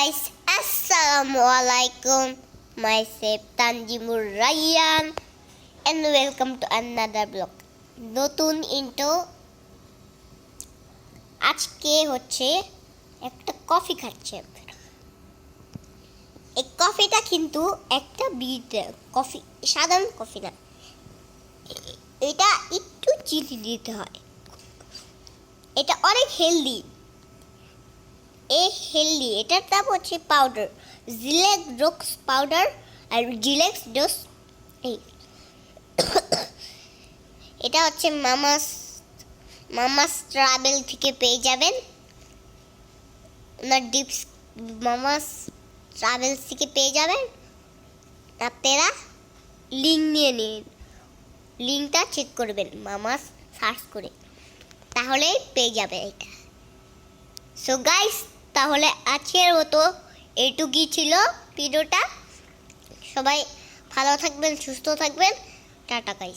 guys, Assalamualaikum. Myself Tanjimur Rayyan and welcome to another vlog. নতুন into আজকে হচ্ছে একটা কফি খাচ্ছে। এই কফিটা কিন্তু একটা বিট কফি, সাধারণ কফি না, এটা একটু চিনি দিতে হয়। এটা অনেক হেলদি, এটার নাম হচ্ছে পাউডার, জিলেক্স ডোক্স পাউডার আর জিলেক্স ডোস। এটা হচ্ছে মামাস ট্রাভেল থেকে পেয়ে যাবেন। ওনার ডিপস মামাস ট্রাভেলস থেকে পেয়ে যাবেন। আপনারা লিঙ্ক নিয়ে নিন, লিঙ্কটা চেক করবেন মামাস সার্চ করে, তাহলেই পেয়ে যাবে এটা। সো গাইস, তাহলে আজকের মতো এইটুকুই ছিল ভিডিওটা। সবাই ভালো থাকবেন, সুস্থ থাকবেন। Tata guys.